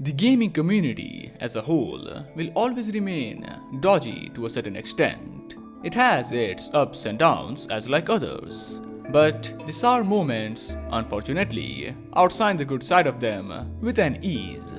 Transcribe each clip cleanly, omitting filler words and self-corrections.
The gaming community as a whole will always remain dodgy to a certain extent. It has its ups and downs as like others. But the sour moments, unfortunately, outshine the good side of them with an ease.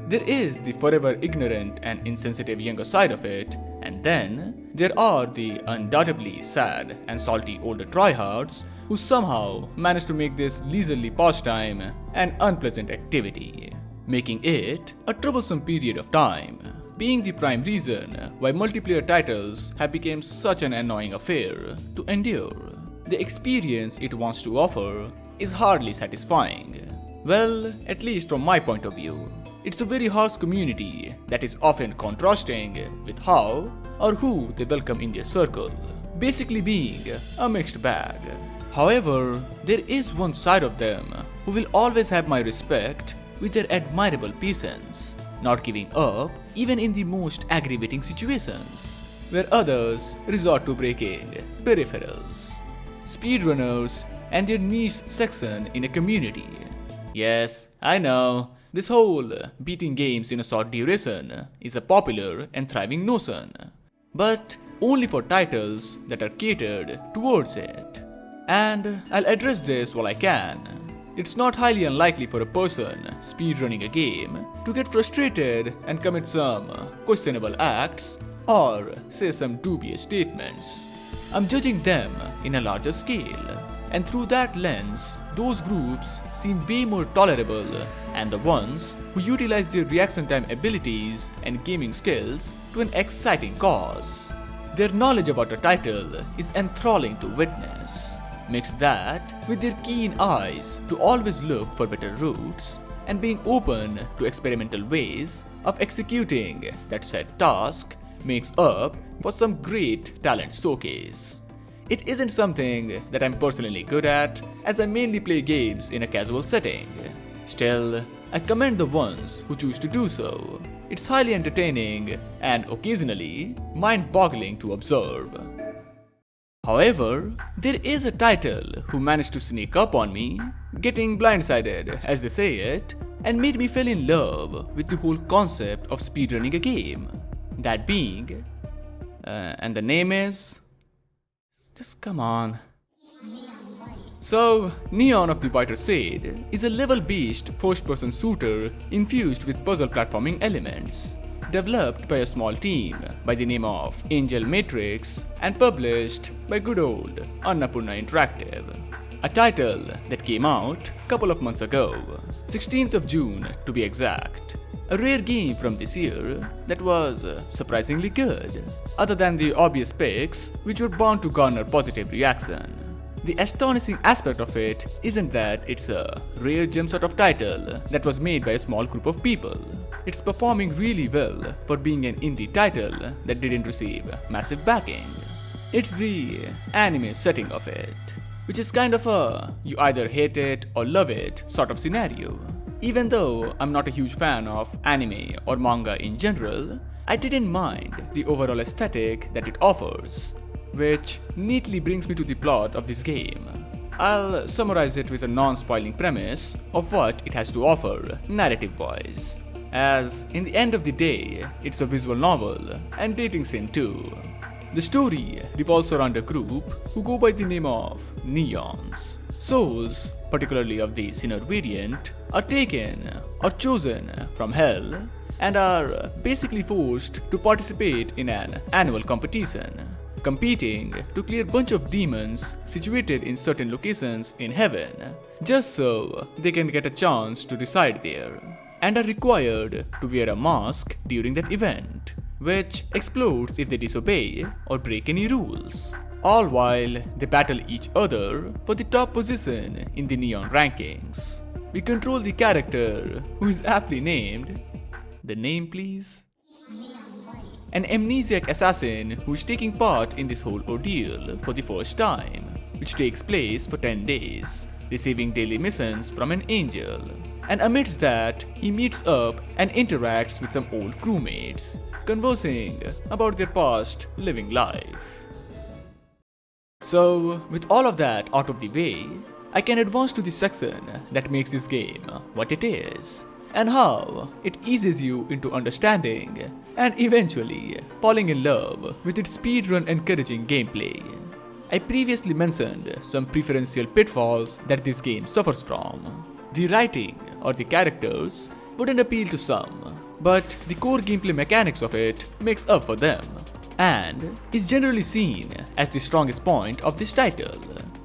There is the forever ignorant and insensitive younger side of it, and then there are the undoubtedly sad and salty older tryhards who somehow manage to make this leisurely pastime an unpleasant activity, making it a troublesome period of time, being the prime reason why multiplayer titles have become such an annoying affair to endure. The experience it wants to offer is hardly satisfying. Well, at least from my point of view. It's a very harsh community that is often contrasting with how or who they welcome in their circle, basically being a mixed bag. However, there is one side of them who will always have my respect with their admirable patience, not giving up even in the most aggravating situations, where others resort to breaking peripherals. Speedrunners and their niche section in a community. Yes, I know, this whole beating games in a short duration is a popular and thriving notion, but only for titles that are catered towards it. And I'll address this while I can. It's not highly unlikely for a person speedrunning a game to get frustrated and commit some questionable acts or say some dubious statements. I'm judging them in a larger scale, and through that lens, those groups seem way more tolerable, and the ones who utilize their reaction time abilities and gaming skills to an exciting cause. Their knowledge about a title is enthralling to witness. Mix that with their keen eyes to always look for better routes and being open to experimental ways of executing that said task makes up for some great talent showcase. It isn't something that I'm personally good at, as I mainly play games in a casual setting. Still, I commend the ones who choose to do so. It's highly entertaining and occasionally mind-boggling to observe. However, there is a title who managed to sneak up on me, getting blindsided as they say it, and made me fall in love with the whole concept of speedrunning a game. That being, and the name is... Just come on. So, Neon of the Whiter Shade is a level-based first-person shooter infused with puzzle platforming elements, developed by a small team by the name of Angel Matrix and published by good old Annapurna Interactive. A title that came out a couple of months ago, 16th of June to be exact. A rare game from this year that was surprisingly good, other than the obvious picks which were bound to garner positive reaction. The astonishing aspect of it isn't that it's a rare gem sort of title that was made by a small group of people. It's performing really well for being an indie title that didn't receive massive backing. It's the anime setting of it, which is kind of a you either hate it or love it sort of scenario. Even though I'm not a huge fan of anime or manga in general, I didn't mind the overall aesthetic that it offers, which neatly brings me to the plot of this game. I'll summarize it with a non-spoiling premise of what it has to offer narrative-wise, as in the end of the day, it's a visual novel and dating sim too. The story revolves around a group who go by the name of Neons. Souls, particularly of the sinner variant, are taken or chosen from hell and are basically forced to participate in an annual competition, competing to clear a bunch of demons situated in certain locations in heaven, just so they can get a chance to reside there, and are required to wear a mask during that event, which explodes if they disobey or break any rules, all while they battle each other for the top position in the Neon rankings. We control the character who is aptly named... The name please? An amnesiac assassin who is taking part in this whole ordeal for the first time, which takes place for 10 days, receiving daily missions from an angel. And amidst that, he meets up and interacts with some old crewmates, conversing about their past living life. So, with all of that out of the way, I can advance to the section that makes this game what it is, and how it eases you into understanding and eventually falling in love with its speedrun encouraging gameplay. I previously mentioned some preferential pitfalls that this game suffers from. The writing or the characters wouldn't appeal to some, but the core gameplay mechanics of it makes up for them, and is generally seen as the strongest point of this title,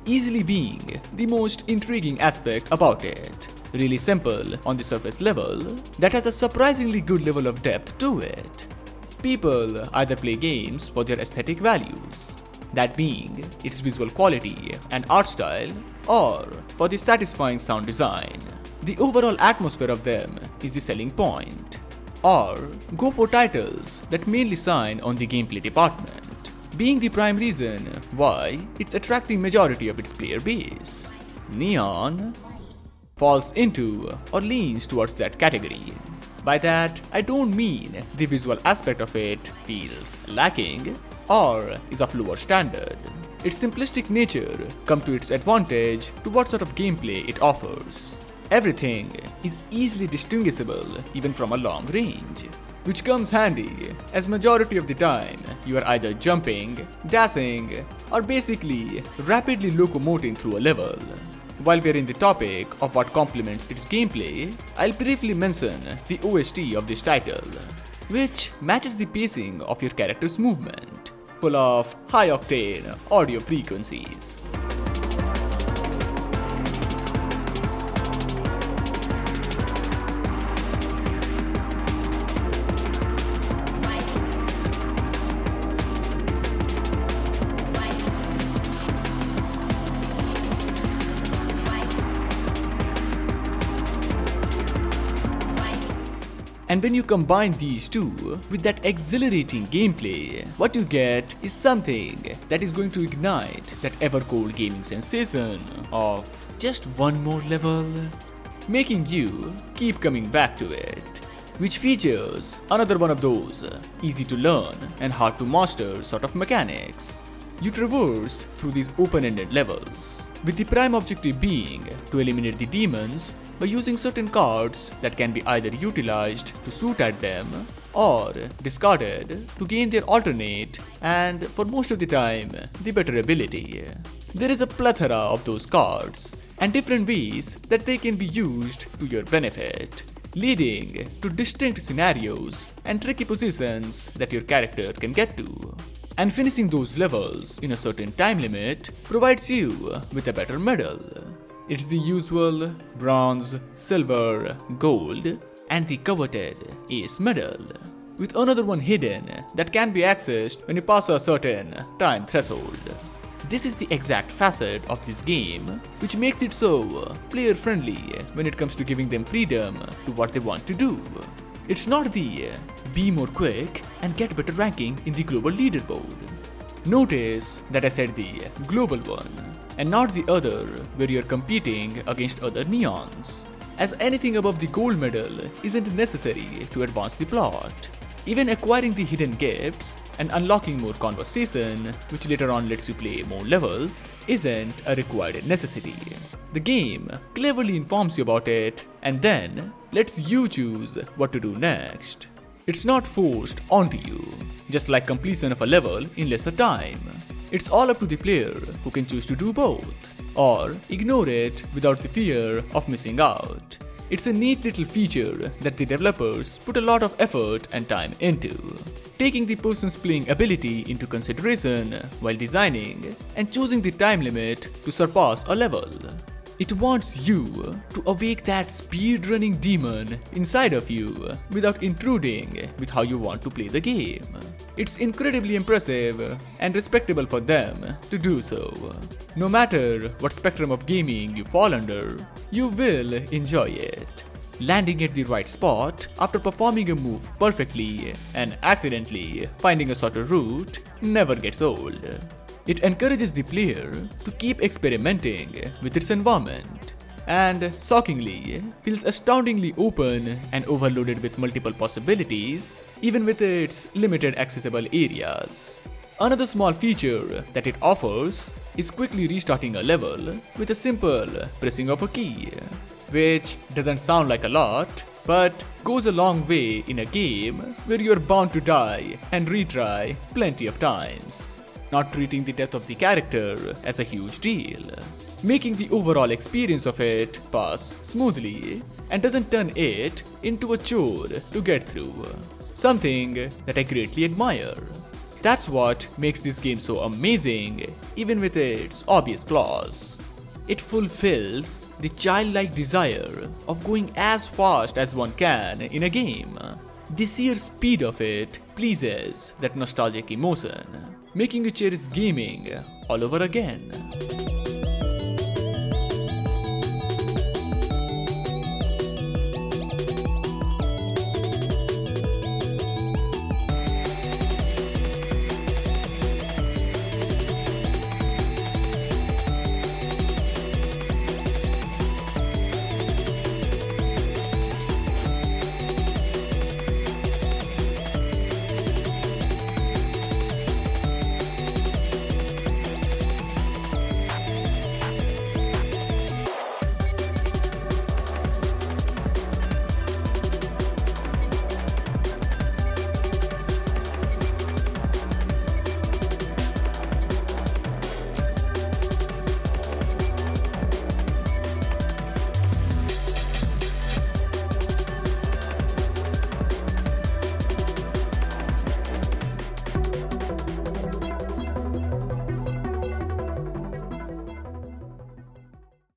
easily being the most intriguing aspect about it. Really simple on the surface level, that has a surprisingly good level of depth to it. People either play games for their aesthetic values, that being its visual quality and art style, or for the satisfying sound design. The overall atmosphere of them is the selling point, or go for titles that mainly shine on the gameplay department, being the prime reason why it's attracting majority of its player base. Neon falls into or leans towards that category. By that, I don't mean the visual aspect of it feels lacking or is of lower standard. Its simplistic nature comes to its advantage to what sort of gameplay it offers. Everything is easily distinguishable even from a long range, which comes handy as majority of the time you are either jumping, dashing, or basically rapidly locomoting through a level. While we're in the topic of what complements its gameplay, I'll briefly mention the OST of this title, which matches the pacing of your character's movement, full of high-octane audio frequencies. And when you combine these two with that exhilarating gameplay, what you get is something that is going to ignite that ever-cold gaming sensation of just one more level, making you keep coming back to it, which features another one of those easy to learn and hard to master sort of mechanics. You traverse through these open-ended levels, with the prime objective being to eliminate the demons by using certain cards that can be either utilized to shoot at them or discarded to gain their alternate and, for most of the time, the better ability. There is a plethora of those cards and different ways that they can be used to your benefit, leading to distinct scenarios and tricky positions that your character can get to. And finishing those levels in a certain time limit provides you with a better medal. It's the usual bronze, silver, gold, and the coveted ace medal, with another one hidden that can be accessed when you pass a certain time threshold. This is the exact facet of this game which makes it so player friendly when it comes to giving them freedom to what they want to do. It's not the be more quick and get better ranking in the global leaderboard. Notice that I said the global one and not the other where you're competing against other neons, as anything above the gold medal isn't necessary to advance the plot. Even acquiring the hidden gifts and unlocking more conversation, which later on lets you play more levels, isn't a required necessity. The game cleverly informs you about it and then lets you choose what to do next. It's not forced onto you, just like completion of a level in lesser time. It's all up to the player who can choose to do both, or ignore it without the fear of missing out. It's a neat little feature that the developers put a lot of effort and time into, taking the person's playing ability into consideration while designing and choosing the time limit to surpass a level. It wants you to awake that speedrunning demon inside of you without intruding with how you want to play the game. It's incredibly impressive and respectable for them to do so. No matter what spectrum of gaming you fall under, you will enjoy it. Landing at the right spot after performing a move perfectly and accidentally finding a shorter route never gets old. It encourages the player to keep experimenting with its environment, and shockingly feels astoundingly open and overloaded with multiple possibilities, even with its limited accessible areas. Another small feature that it offers is quickly restarting a level with a simple pressing of a key, which doesn't sound like a lot, but goes a long way in a game where you're bound to die and retry plenty of times, not treating the death of the character as a huge deal, making the overall experience of it pass smoothly and doesn't turn it into a chore to get through. Something that I greatly admire. That's what makes this game so amazing, even with its obvious flaws. It fulfills the childlike desire of going as fast as one can in a game. The sheer speed of it pleases that nostalgic emotion, making you cherish gaming all over again.